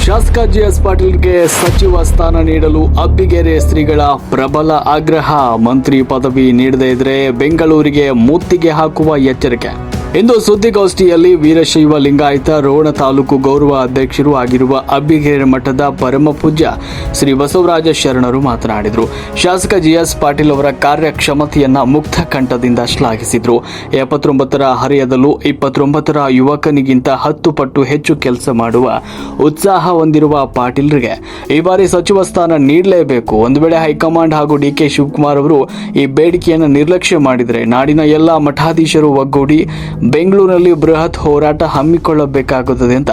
ಶಾಸಕ ಜಿಎಸ್ ಪಾಟೀಲ್ಗೆ ಸಚಿವ ಸ್ಥಾನ ನೀಡಲು ಅಬ್ಬಿಗೆರೆ ಶ್ರೀಗಳ ಪ್ರಬಲ ಆಗ್ರಹ. ಮಂತ್ರಿ ಪದವಿ ನೀಡದೇ ಇದ್ರೆ ಬೆಂಗಳೂರಿಗೆ ಮುತ್ತಿಗೆ ಹಾಕುವ ಎಚ್ಚರಿಕೆ. ಇಂದು ಸುದ್ದಿಗೋಷ್ಠಿಯಲ್ಲಿ ವೀರಶೈವ ಲಿಂಗಾಯತ ರೋಣ ತಾಲೂಕು ಗೌರವ ಅಧ್ಯಕ್ಷರು ಆಗಿರುವ ಅಬ್ಬಿಗೆರೆ ಮಠದ ಪರಮ ಪೂಜ್ಯ ಶ್ರೀ ಬಸವರಾಜ ಶರಣರು ಮಾತನಾಡಿದರು. ಶಾಸಕ ಜಿಎಸ್ ಪಾಟೀಲ್ ಅವರ ಕಾರ್ಯಕ್ಷಮತೆಯನ್ನ ಮುಕ್ತ ಕಂಠದಿಂದ ಶ್ಲಾಘಿಸಿದರು. 79ರ ಹರೆಯದಲ್ಲೂ 29ರ ಯುವಕನಿಗಿಂತ 10 ಪಟ್ಟು ಹೆಚ್ಚು ಕೆಲಸ ಮಾಡುವ ಉತ್ಸಾಹ ಹೊಂದಿರುವ ಪಾಟೀಲ್ರಿಗೆ ಈ ಬಾರಿ ಸಚಿವ ಸ್ಥಾನ ನೀಡಲೇಬೇಕು. ಒಂದು ವೇಳೆ ಹೈಕಮಾಂಡ್ ಹಾಗೂ ಡಿಕೆ ಶಿವಕುಮಾರ್ ಅವರು ಈ ಬೇಡಿಕೆಯನ್ನು ನಿರ್ಲಕ್ಷ್ಯ ಮಾಡಿದರೆ ನಾಡಿನ ಎಲ್ಲಾ ಮಠಾಧೀಶರು ಒಗ್ಗೂಡಿ ಬೆಂಗಳೂರಿನಲ್ಲಿ ಬೃಹತ್ ಹೋರಾಟ ಹಮ್ಮಿಕೊಳ್ಳಬೇಕಾಗುತ್ತದೆ ಅಂತ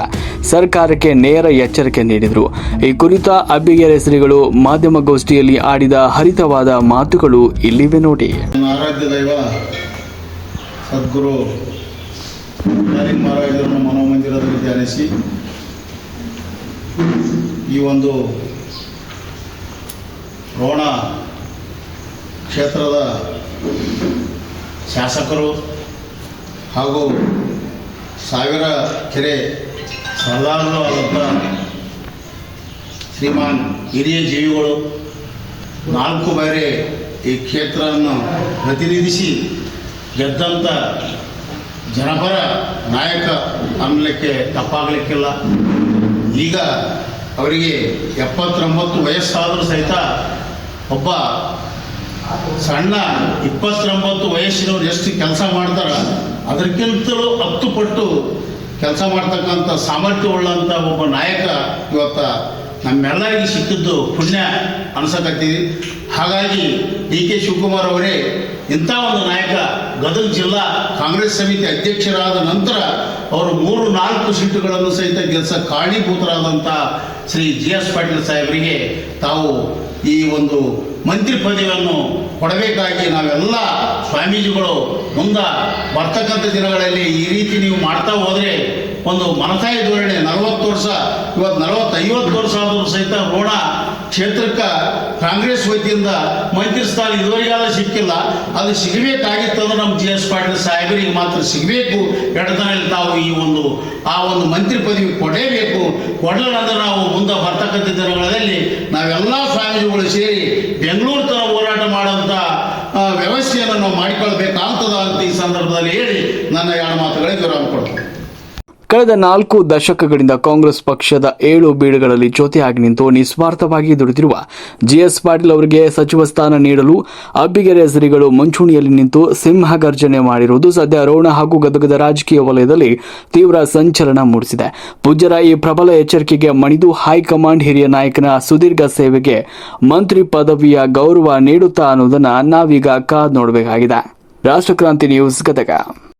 ಸರ್ಕಾರಕ್ಕೆ ನೇರ ಎಚ್ಚರಿಕೆ ನೀಡಿದರು. ಈ ಕುರಿತ ಅಬ್ಬಿಗೆರೆ ಶ್ರೀಗಳು ಮಾಧ್ಯಮಗೋಷ್ಠಿಯಲ್ಲಿ ಆಡಿದ ಹರಿತವಾದ ಮಾತುಗಳು ಇಲ್ಲಿವೆ ನೋಡಿ. ಆರಾಧ್ಯ ದೈವ ಸದ್ಗುರು ಮಹಾರಾಜರನ್ನು ಮನೋಮಂದಿರದಲ್ಲಿ ಧ್ಯಾನಿಸಿ ಈ ಒಂದು ರೋಣ ಕ್ಷೇತ್ರದ ಶಾಸಕರು ಹಾಗೂ ಸಾವಿರ ಕೆರೆ ಸರ್ದಾರರು ಆದಂಥ ಶ್ರೀಮಾನ್ ಹಿರಿಯ ಜೀವಿಗಳು 4 ಬಾರಿ ಈ ಕ್ಷೇತ್ರವನ್ನು ಪ್ರತಿನಿಧಿಸಿ ಗೆದ್ದಂಥ ಜನಪರ ನಾಯಕ ಅನ್ನಲಿಕ್ಕೆ ತಪ್ಪಾಗಲಿಕ್ಕಿಲ್ಲ. ಈಗ ಅವರಿಗೆ 79 ವಯಸ್ಸಾದರೂ ಸಹಿತ ಒಬ್ಬ ಸಣ್ಣ 29 ವಯಸ್ಸಿನವ್ರು ಎಷ್ಟು ಕೆಲಸ ಮಾಡ್ತಾರೆ ಅದಕ್ಕಿಂತಲೂ 10 ಪಟ್ಟು ಕೆಲಸ ಮಾಡ್ತಕ್ಕಂಥ ಸಾಮರ್ಥ್ಯವುಳ್ಳಂಥ ಒಬ್ಬ ನಾಯಕ ಇವತ್ತು ನಮ್ಮೆಲ್ಲರಿಗೆ ಸಿಕ್ಕಿದ್ದು ಪುಣ್ಯ ಅನಿಸಕತ್ತೀವಿ. ಹಾಗಾಗಿ ಡಿ ಕೆ ಶಿವಕುಮಾರ್ ಅವರೇ ಇಂಥ ಒಂದು ನಾಯಕ ಗದಗ ಜಿಲ್ಲಾ ಕಾಂಗ್ರೆಸ್ ಸಮಿತಿ ಅಧ್ಯಕ್ಷರಾದ ನಂತರ ಅವರು 3-4 ಸೀಟುಗಳನ್ನು ಸಹಿತ ಗೆಲ್ಲಿಸ ಕಾರಣೀಭೂತರಾದಂಥ ಶ್ರೀ ಜಿಎಸ್ ಪಾಟೀಲ್ ಸಾಹೇಬರಿಗೆ ತಾವು ಈ ಒಂದು ಮಂತ್ರಿ ಪದವಿಯನ್ನು ಕೊಡಬೇಕಾಗಿ ನಾವೆಲ್ಲ ಸ್ವಾಮೀಜಿಗಳು ಮುಂದೆ ಬರ್ತಕ್ಕಂಥ ದಿನಗಳಲ್ಲಿ ಈ ರೀತಿ ನೀವು ಮಾಡ್ತಾ ಹೋದರೆ ಒಂದು ಮನಸಾಯಿ ಧೋರಣೆ 40 ವರ್ಷ ಇವತ್ತು 40-50 ವರ್ಷ ಆದರೂ ಸಹಿತ ರೋಣ ಕ್ಷೇತ್ರಕ್ಕೆ ಕಾಂಗ್ರೆಸ್ ವತಿಯಿಂದ ಮಂತ್ರಿ ಸ್ಥಾನ ಇದುವರೆಗಾದ್ರೂ ಸಿಕ್ಕಿಲ್ಲ. ಅದು ಸಿಗಬೇಕಾಗಿತ್ತಂದ್ರೆ ನಮ್ಮ ಜಿ ಎಸ್ ಪಾಟೀಲ್ ಸಾಹೇಬರಿಗೆ ಮಾತ್ರ ಸಿಗಬೇಕು. ಎಡತನಲ್ಲಿ ತಾವು ಈ ಒಂದು ಮಂತ್ರಿ ಪದವಿ ಕೊಡಲೇಬೇಕು. ಕೊಡಲಿಲ್ಲಂದ್ರೆ ನಾವು ಮುಂದೆ ಬರ್ತಕ್ಕಂಥ ದಿನಗಳಲ್ಲಿ ನಾವೆಲ್ಲ ಸ್ವಾಮೀಜಿಗಳು ಸೇರಿ ಬೆಂಗಳೂರು ತರ ಹೋರಾಟ ಮಾಡುವಂಥ ವ್ಯವಸ್ಥೆಯನ್ನು ನಾವು ಮಾಡಿಕೊಳ್ಬೇಕಾಗ್ತದ ಅಂತ ಈ ಸಂದರ್ಭದಲ್ಲಿ ಹೇಳಿ ನನ್ನ 2 ಮಾತುಗಳಿಗೆ ವಿರಾಮ ಕೊಡ್ತೀನಿ. ಕಳೆದ 4 ದಶಕಗಳಿಂದ ಕಾಂಗ್ರೆಸ್ ಪಕ್ಷದ 7 ಬೀಡುಗಳಲ್ಲಿ ಜೊತೆಯಾಗಿ ನಿಂತು ನಿಸ್ವಾರ್ಥವಾಗಿ ದುಡಿದಿರುವ ಜಿಎಸ್ ಪಾಟೀಲ್ ಅವರಿಗೆ ಸಚಿವ ಸ್ಥಾನ ನೀಡಲು ಅಬ್ಬಿಗೆರೆ ಶ್ರೀಗಳು ಮುಂಚೂಣಿಯಲ್ಲಿ ನಿಂತು ಸಿಂಹಗರ್ಜನೆ ಮಾಡಿರುವುದು ಸದ್ಯ ರೋಣ ಹಾಗೂ ಗದಗದ ರಾಜಕೀಯ ವಲಯದಲ್ಲಿ ತೀವ್ರ ಸಂಚಲನ ಮೂಡಿಸಿದೆ. ಪೂಜ್ಯರ ಈ ಪ್ರಬಲ ಎಚ್ಚರಿಕೆಗೆ ಮಣಿದು ಹೈಕಮಾಂಡ್ ಹಿರಿಯ ನಾಯಕನ ಸುದೀರ್ಘ ಸೇವೆಗೆ ಮಂತ್ರಿ ಪದವಿಯ ಗೌರವ ನೀಡುತ್ತಾ ಅನ್ನೋದನ್ನ ನಾವೀಗ ಕಾದು ನೋಡಬೇಕಾಗಿದೆ. ರಾಷ್ಟ್ರಕ್ರಾಂತಿ ನ್ಯೂಸ್ ಗದಗ.